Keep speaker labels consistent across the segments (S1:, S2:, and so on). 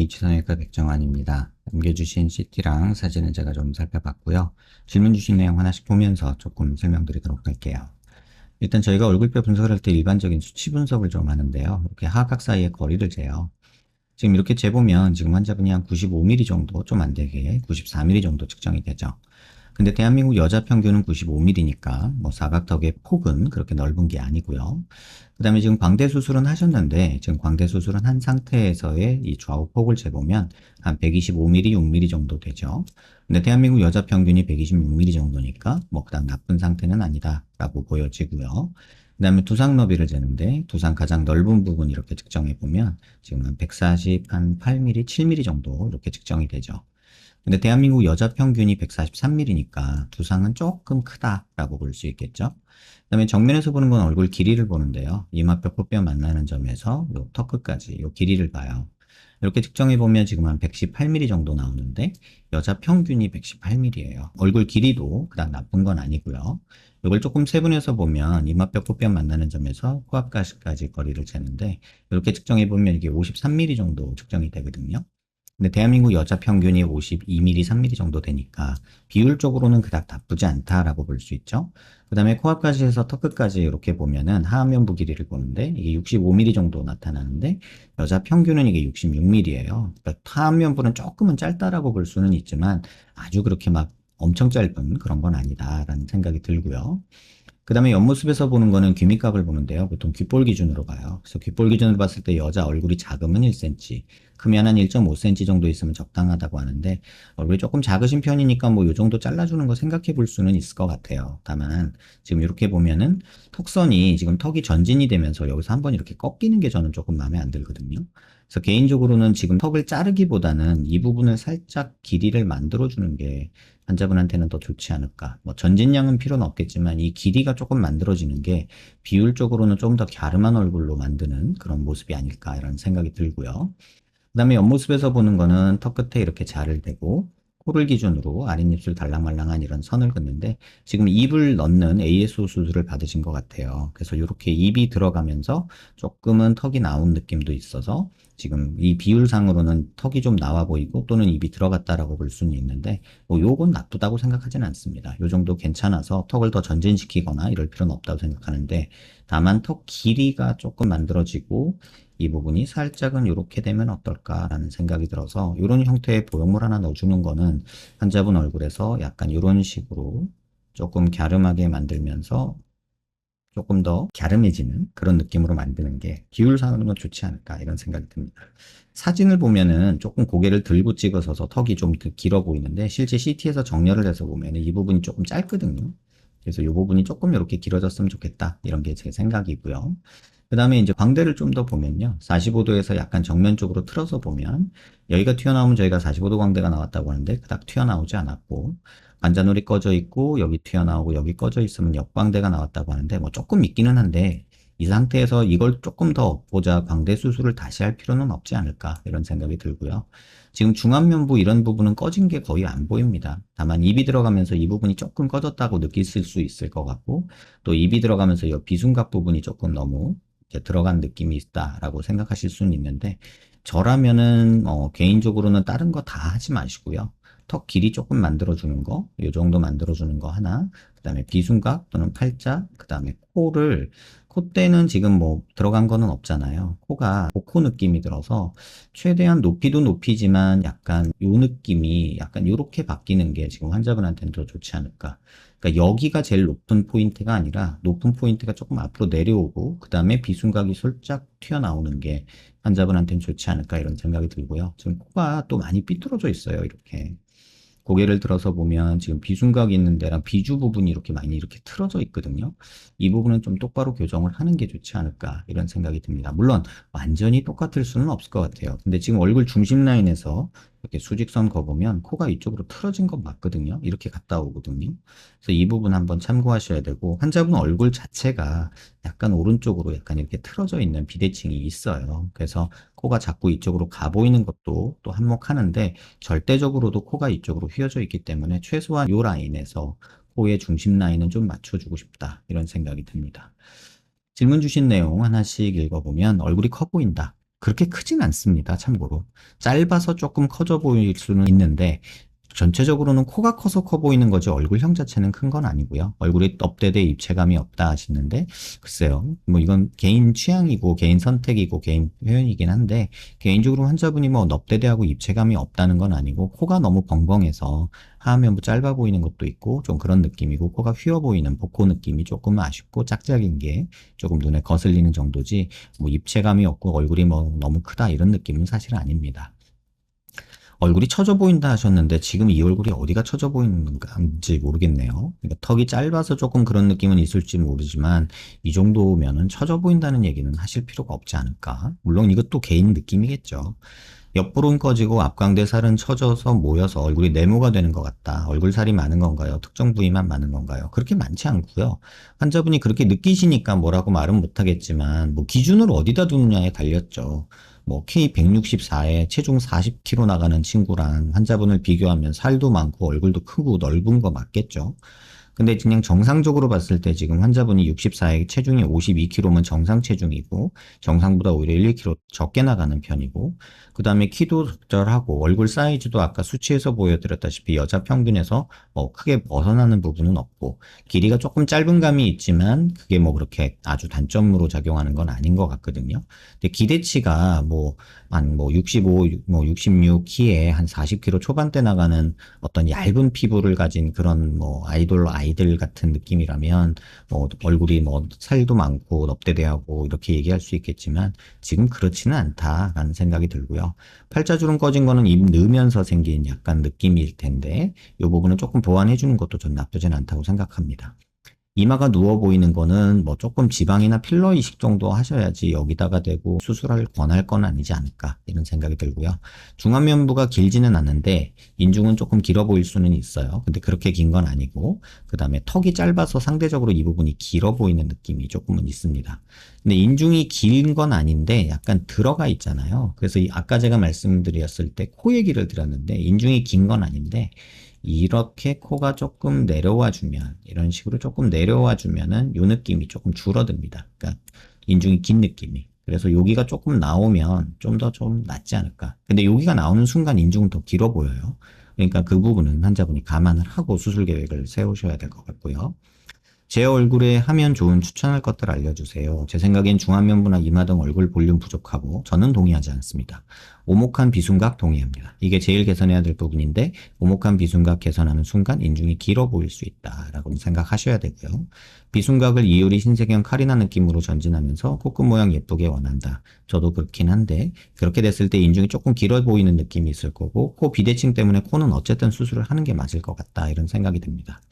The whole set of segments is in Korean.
S1: H성형외과 백정환입니다. 남겨주신 CT랑 사진은 제가 좀 살펴봤고요. 질문 주신 내용 하나씩 보면서 조금 설명드리도록 할게요. 일단 저희가 얼굴뼈 분석을 할 때 일반적인 수치 분석을 좀 하는데요. 이렇게 하악각 사이의 거리를 재요. 지금 이렇게 재보면 지금 환자분이 한 95mm 정도, 좀 안 되게 94mm 정도 측정이 되죠. 근데 대한민국 여자 평균은 95mm니까 뭐 사각턱의 폭은 그렇게 넓은 게 아니고요. 그 다음에 지금 광대 수술은 하셨는데 지금 광대 수술은 한 상태에서의 이 좌우 폭을 재보면 한 125mm, 6mm 정도 되죠. 근데 대한민국 여자 평균이 126mm 정도니까 뭐 그닥 나쁜 상태는 아니다라고 보여지고요. 그 다음에 두상 너비를 재는데 두상 가장 넓은 부분 이렇게 측정해 보면 지금 한 140, 한 8mm, 7mm 정도 이렇게 측정이 되죠. 근데 대한민국 여자 평균이 143mm니까 두상은 조금 크다라고 볼 수 있겠죠. 그다음에 정면에서 보는 건 얼굴 길이를 보는데요. 이마뼈, 코뼈 만나는 점에서 요 턱 끝까지 요 길이를 봐요. 이렇게 측정해 보면 지금 한 118mm 정도 나오는데 여자 평균이 118mm예요. 얼굴 길이도 그닥 나쁜 건 아니고요. 이걸 조금 세분해서 보면 이마뼈, 코뼈 만나는 점에서 코앞까지 거리를 재는데 이렇게 측정해 보면 이게 53mm 정도 측정이 되거든요. 근데 대한민국 여자 평균이 52mm, 3mm 정도 되니까 비율적으로는 그닥 나쁘지 않다라고 볼 수 있죠. 그 다음에 코앞까지 해서 턱끝까지 이렇게 보면은 하안면부 길이를 보는데 이게 65mm 정도 나타나는데 여자 평균은 이게 66mm예요. 그러니까 하안면부는 조금은 짧다라고 볼 수는 있지만 아주 그렇게 막 엄청 짧은 그런 건 아니다라는 생각이 들고요. 그 다음에 옆모습에서 보는 거는 귀밑각을 보는데요. 보통 귓볼 기준으로 봐요. 그래서 귓볼 기준으로 봤을 때 여자 얼굴이 작으면 1cm, 크면 한 1.5cm 정도 있으면 적당하다고 하는데 얼굴이 조금 작으신 편이니까 뭐 요 정도 잘라주는 거 생각해 볼 수는 있을 것 같아요. 다만 지금 이렇게 보면은 턱선이 지금 턱이 전진이 되면서 여기서 한번 이렇게 꺾이는 게 저는 조금 마음에 안 들거든요. 그래서 개인적으로는 지금 턱을 자르기보다는 이 부분을 살짝 길이를 만들어주는 게 환자분한테는 더 좋지 않을까. 뭐 전진량은 필요는 없겠지만 이 길이가 조금 만들어지는 게 비율적으로는 좀 더 갸름한 얼굴로 만드는 그런 모습이 아닐까 이런 생각이 들고요. 그 다음에 옆모습에서 보는 거는 턱 끝에 이렇게 자를 대고 코를 기준으로 아랫입술 달랑말랑한 이런 선을 긋는데 지금 입을 넣는 ASO 수술을 받으신 것 같아요. 그래서 이렇게 입이 들어가면서 조금은 턱이 나온 느낌도 있어서 지금 이 비율상으로는 턱이 좀 나와 보이고 또는 입이 들어갔다라고 볼 수는 있는데 뭐 요건 나쁘다고 생각하지는 않습니다. 요 정도 괜찮아서 턱을 더 전진시키거나 이럴 필요는 없다고 생각하는데 다만 턱 길이가 조금 만들어지고 이 부분이 살짝은 이렇게 되면 어떨까라는 생각이 들어서 이런 형태의 보형물 하나 넣어주는 거는 환자분 얼굴에서 약간 이런 식으로 조금 갸름하게 만들면서 조금 더 갸름해지는 그런 느낌으로 만드는 게 비율상으로는 좋지 않을까 이런 생각이 듭니다. 사진을 보면은 조금 고개를 들고 찍어서 턱이 좀 길어 보이는데 실제 CT에서 정렬을 해서 보면은 이 부분이 조금 짧거든요. 그래서 이 부분이 조금 이렇게 길어졌으면 좋겠다 이런 게 제 생각이고요. 그 다음에 이제 광대를 좀 더 보면요. 45도에서 약간 정면 쪽으로 틀어서 보면 여기가 튀어나오면 저희가 45도 광대가 나왔다고 하는데 그닥 튀어나오지 않았고 관자놀이 꺼져 있고 여기 튀어나오고 여기 꺼져 있으면 역광대가 나왔다고 하는데 뭐 조금 있기는 한데 이 상태에서 이걸 조금 더 얻고자 광대 수술을 다시 할 필요는 없지 않을까 이런 생각이 들고요. 지금 중안면부 이런 부분은 꺼진 게 거의 안 보입니다. 다만 입이 들어가면서 이 부분이 조금 꺼졌다고 느끼실 수 있을 것 같고 또 입이 들어가면서 이 비순각 부분이 조금 너무 들어간 느낌이 있다라고 생각하실 수는 있는데 저라면은 개인적으로는 다른 거 다 하지 마시고요. 턱 길이 조금 만들어주는 거, 요 정도 만들어주는 거 하나, 그 다음에 비순각 또는 팔자, 그 다음에 코를, 콧대는 지금 뭐 들어간 거는 없잖아요. 코가 복코 느낌이 들어서 최대한 높이도 높이지만 약간 요 느낌이 약간 요렇게 바뀌는 게 지금 환자분한테는 더 좋지 않을까. 그러니까 여기가 제일 높은 포인트가 아니라 높은 포인트가 조금 앞으로 내려오고 그 다음에 비순각이 살짝 튀어나오는 게 환자분한테는 좋지 않을까 이런 생각이 들고요. 지금 코가 또 많이 삐뚤어져 있어요. 이렇게. 고개를 들어서 보면 지금 비순각이 있는 데랑 비주 부분이 이렇게 많이 이렇게 틀어져 있거든요. 이 부분은 좀 똑바로 교정을 하는 게 좋지 않을까 이런 생각이 듭니다. 물론 완전히 똑같을 수는 없을 것 같아요. 근데 지금 얼굴 중심 라인에서 이렇게 수직선 거보면 코가 이쪽으로 틀어진 건 맞거든요. 이렇게 갔다 오거든요. 그래서 이 부분 한번 참고하셔야 되고 환자분 얼굴 자체가 약간 오른쪽으로 약간 이렇게 틀어져 있는 비대칭이 있어요. 그래서 코가 자꾸 이쪽으로 가 보이는 것도 또 한몫하는데 절대적으로도 코가 이쪽으로 휘어져 있기 때문에 최소한 이 라인에서 코의 중심 라인은 좀 맞춰주고 싶다 이런 생각이 듭니다. 질문 주신 내용 하나씩 읽어보면 얼굴이 커 보인다. 그렇게 크진 않습니다. 참고로. 짧아서 조금 커져 보일 수는 있는데 전체적으로는 코가 커서 커 보이는 거지 얼굴형 자체는 큰 건 아니고요. 얼굴이 넙대대 입체감이 없다 하시는데 글쎄요. 뭐 이건 개인 취향이고 개인 선택이고 개인 표현이긴 한데 개인적으로 환자분이 뭐 넙대대하고 입체감이 없다는 건 아니고 코가 너무 벙벙해서 하면부 짧아 보이는 것도 있고 좀 그런 느낌이고 코가 휘어 보이는 복코 느낌이 조금 아쉽고 짝짝인 게 조금 눈에 거슬리는 정도지 뭐 입체감이 없고 얼굴이 뭐 너무 크다 이런 느낌은 사실 아닙니다. 얼굴이 처져 보인다 하셨는데 지금 이 얼굴이 어디가 처져 보이는지 모르겠네요. 그러니까 턱이 짧아서 조금 그런 느낌은 있을지 모르지만 이 정도면은 처져 보인다는 얘기는 하실 필요가 없지 않을까. 물론 이것도 개인 느낌이겠죠. 옆부분 꺼지고 앞광대 살은 처져서 모여서 얼굴이 네모가 되는 것 같다. 얼굴 살이 많은 건가요? 특정 부위만 많은 건가요? 그렇게 많지 않고요. 환자분이 그렇게 느끼시니까 뭐라고 말은 못하겠지만 뭐 기준을 어디다 두느냐에 달렸죠. 뭐 K164에 체중 40kg 나가는 친구랑 환자분을 비교하면 살도 많고 얼굴도 크고 넓은 거 맞겠죠. 근데 그냥 정상적으로 봤을 때 지금 환자분이 64에 체중이 52kg면 정상 체중이고 정상보다 오히려 1~2kg 적게 나가는 편이고 그 다음에 키도 적절하고 얼굴 사이즈도 아까 수치에서 보여드렸다시피 여자 평균에서 뭐 크게 벗어나는 부분은 없고 길이가 조금 짧은 감이 있지만 그게 뭐 그렇게 아주 단점으로 작용하는 건 아닌 것 같거든요. 근데 기대치가 한 65, 뭐 66 키에 한 40kg 초반대 나가는 어떤 얇은 피부를 가진 그런 뭐 아이들 같은 느낌이라면 뭐 얼굴이 뭐 살도 많고 넙대대하고 이렇게 얘기할 수 있겠지만 지금 그렇지는 않다라는 생각이 들고요. 팔자주름 꺼진 거는 입 넣으면서 생긴 약간 느낌일 텐데 이 부분은 조금 보완해 주는 것도 전 나쁘진 않다고 생각합니다. 이마가 누워 보이는 거는 뭐 조금 지방이나 필러 이식 정도 하셔야지 여기다가 대고 수술을 권할 건 아니지 않을까 이런 생각이 들고요. 중안면부가 길지는 않은데 인중은 조금 길어 보일 수는 있어요. 근데 그렇게 긴 건 아니고 그 다음에 턱이 짧아서 상대적으로 이 부분이 길어 보이는 느낌이 조금은 있습니다. 근데 인중이 긴 건 아닌데 약간 들어가 있잖아요. 그래서 아까 제가 말씀드렸을 때 코 얘기를 드렸는데 인중이 긴 건 아닌데 이렇게 코가 조금 내려와 주면 이런 식으로 조금 내려와 주면은 요 느낌이 조금 줄어듭니다. 그러니까 인중이 긴 느낌이. 그래서 여기가 조금 나오면 좀 더 좀 낫지 않을까. 근데 여기가 나오는 순간 인중은 더 길어 보여요. 그러니까 그 부분은 환자분이 감안을 하고 수술 계획을 세우셔야 될 것 같고요. 제 얼굴에 하면 좋은 추천할 것들 알려주세요. 제 생각엔 중안면부나 이마 등 얼굴 볼륨 부족하고 저는 동의하지 않습니다. 오목한 비순각 동의합니다. 이게 제일 개선해야 될 부분인데 오목한 비순각 개선하는 순간 인중이 길어 보일 수 있다라고 생각하셔야 되고요. 비순각을 이효리 신세경 카리나 느낌으로 전진하면서 코끝 모양 예쁘게 원한다. 저도 그렇긴 한데 그렇게 됐을 때 인중이 조금 길어 보이는 느낌이 있을 거고 코 비대칭 때문에 코는 어쨌든 수술을 하는 게 맞을 것 같다 이런 생각이 듭니다.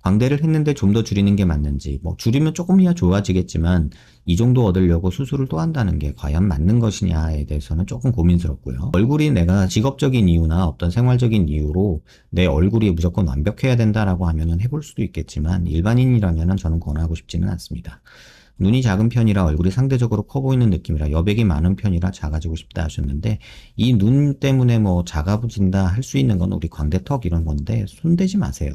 S1: 광대를 했는데 좀 더 줄이는 게 맞는지, 뭐 줄이면 조금이야 좋아지겠지만 이 정도 얻으려고 수술을 또 한다는 게 과연 맞는 것이냐에 대해서는 조금 고민스럽고요. 얼굴이 내가 직업적인 이유나 어떤 생활적인 이유로 내 얼굴이 무조건 완벽해야 된다라고 하면은 해볼 수도 있겠지만 일반인이라면은 저는 권하고 싶지는 않습니다. 눈이 작은 편이라 얼굴이 상대적으로 커 보이는 느낌이라 여백이 많은 편이라 작아지고 싶다 하셨는데 이 눈 때문에 뭐 작아진다 할 수 있는 건 우리 광대턱 이런 건데 손대지 마세요.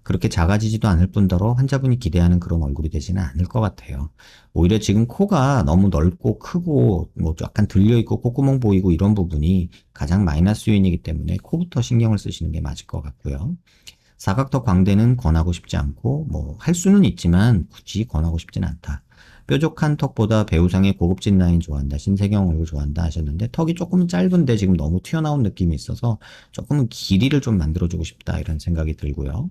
S1: 그렇게 작아지지도 않을 뿐더러 환자분이 기대하는 그런 얼굴이 되지는 않을 것 같아요. 오히려 지금 코가 너무 넓고 크고 뭐 약간 들려있고 콧구멍 보이고 이런 부분이 가장 마이너스 요인이기 때문에 코부터 신경을 쓰시는 게 맞을 것 같고요. 사각턱 광대는 권하고 싶지 않고 뭐 할 수는 있지만 굳이 권하고 싶진 않다. 뾰족한 턱보다 배우상의 고급진 라인 좋아한다. 신세경 얼굴 좋아한다 하셨는데 턱이 조금 짧은데 지금 너무 튀어나온 느낌이 있어서 조금 길이를 좀 만들어주고 싶다 이런 생각이 들고요.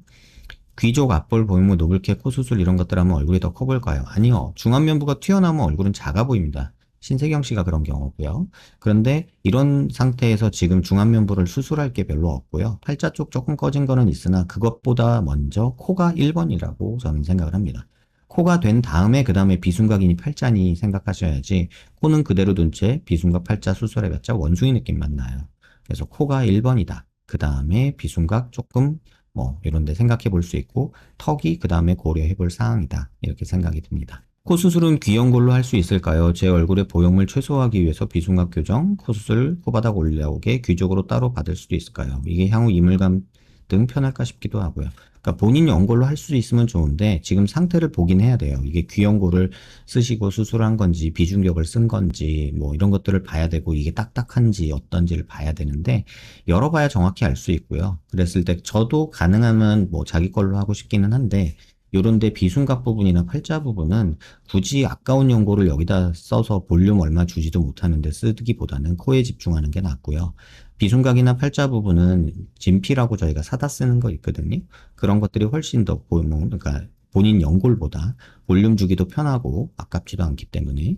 S1: 귀족, 앞볼, 보형물, 노블캐, 코 수술 이런 것들 하면 얼굴이 더 커 보일까요? 아니요. 중안면부가 튀어나오면 얼굴은 작아 보입니다. 신세경 씨가 그런 경우고요. 그런데 이런 상태에서 지금 중안면부를 수술할 게 별로 없고요. 팔자 쪽 조금 꺼진 거는 있으나 그것보다 먼저 코가 1번이라고 저는 생각을 합니다. 코가 된 다음에 그 다음에 비순각이니 팔자니 생각하셔야지 코는 그대로 둔 채 비순각 팔자 수술해봤자 원숭이 느낌만 나요. 그래서 코가 1번이다. 그 다음에 비순각 조금 뭐 이런 데 생각해 볼 수 있고 턱이 그 다음에 고려해 볼 사항이다 이렇게 생각이 듭니다. 코 수술은 귀연골로 할 수 있을까요? 제 얼굴에 보형물 최소화하기 위해서 비순각 교정, 코 수술, 코바닥 올라오게 귀족으로 따로 받을 수도 있을까요? 이게 향후 이물감 등 편할까 싶기도 하고요. 그러니까 본인 연골로 할 수 있으면 좋은데 지금 상태를 보긴 해야 돼요. 이게 귀연골을 쓰시고 수술한 건지 비중격을 쓴 건지 뭐 이런 것들을 봐야 되고 이게 딱딱한지 어떤지를 봐야 되는데 열어봐야 정확히 알 수 있고요. 그랬을 때 저도 가능하면 뭐 자기 걸로 하고 싶기는 한데 요런데 비순각 부분이나 팔자 부분은 굳이 아까운 연고를 여기다 써서 볼륨 얼마 주지도 못하는데 쓰기보다는 코에 집중하는 게 낫고요. 비순각이나 팔자 부분은 진피라고 저희가 사다 쓰는 거 있거든요. 그런 것들이 훨씬 더 그러니까 본인 연골보다 볼륨 주기도 편하고 아깝지도 않기 때문에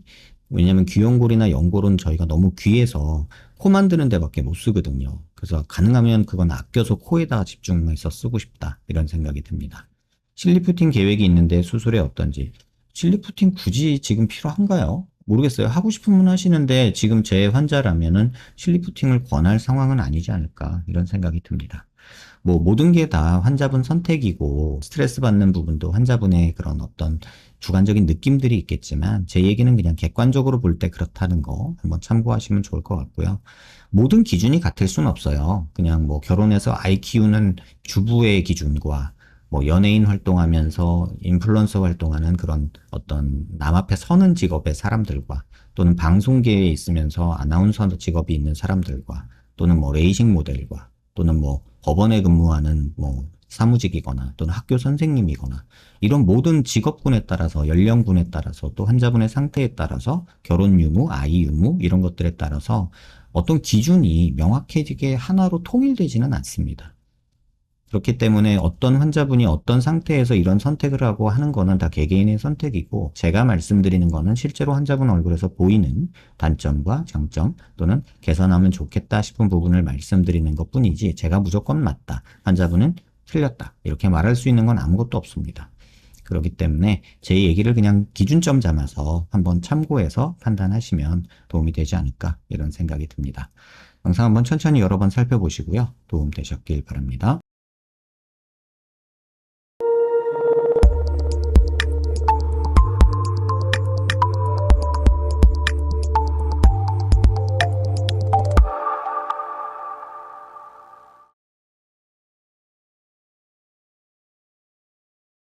S1: 왜냐면 귀연골이나 연골은 저희가 너무 귀해서 코 만드는 데밖에 못 쓰거든요. 그래서 가능하면 그건 아껴서 코에다가 집중해서 쓰고 싶다 이런 생각이 듭니다. 실리프팅 계획이 있는데 수술에 어떤지. 실리프팅 굳이 지금 필요한가요? 모르겠어요. 하고 싶으면 하시는데 지금 제 환자라면은 실리프팅을 권할 상황은 아니지 않을까 이런 생각이 듭니다. 뭐 모든 게 다 환자분 선택이고 스트레스 받는 부분도 환자분의 그런 어떤 주관적인 느낌들이 있겠지만 제 얘기는 그냥 객관적으로 볼 때 그렇다는 거 한번 참고하시면 좋을 것 같고요. 모든 기준이 같을 순 없어요. 그냥 뭐 결혼해서 아이 키우는 주부의 기준과 뭐 연예인 활동하면서 인플루언서 활동하는 그런 어떤 남 앞에 서는 직업의 사람들과 또는 방송계에 있으면서 아나운서 직업이 있는 사람들과 또는 뭐 레이싱 모델과 또는 뭐 법원에 근무하는 뭐 사무직이거나 또는 학교 선생님이거나 이런 모든 직업군에 따라서 연령군에 따라서 또 환자분의 상태에 따라서 결혼 유무, 아이 유무 이런 것들에 따라서 어떤 기준이 명확해지게 하나로 통일되지는 않습니다. 그렇기 때문에 어떤 환자분이 어떤 상태에서 이런 선택을 하고 하는 거는 다 개개인의 선택이고 제가 말씀드리는 거는 실제로 환자분 얼굴에서 보이는 단점과 장점 또는 개선하면 좋겠다 싶은 부분을 말씀드리는 것 뿐이지 제가 무조건 맞다, 환자분은 틀렸다 이렇게 말할 수 있는 건 아무것도 없습니다. 그렇기 때문에 제 얘기를 그냥 기준점 삼아서 한번 참고해서 판단하시면 도움이 되지 않을까 이런 생각이 듭니다. 영상 한번 천천히 여러 번 살펴보시고요. 도움 되셨길 바랍니다.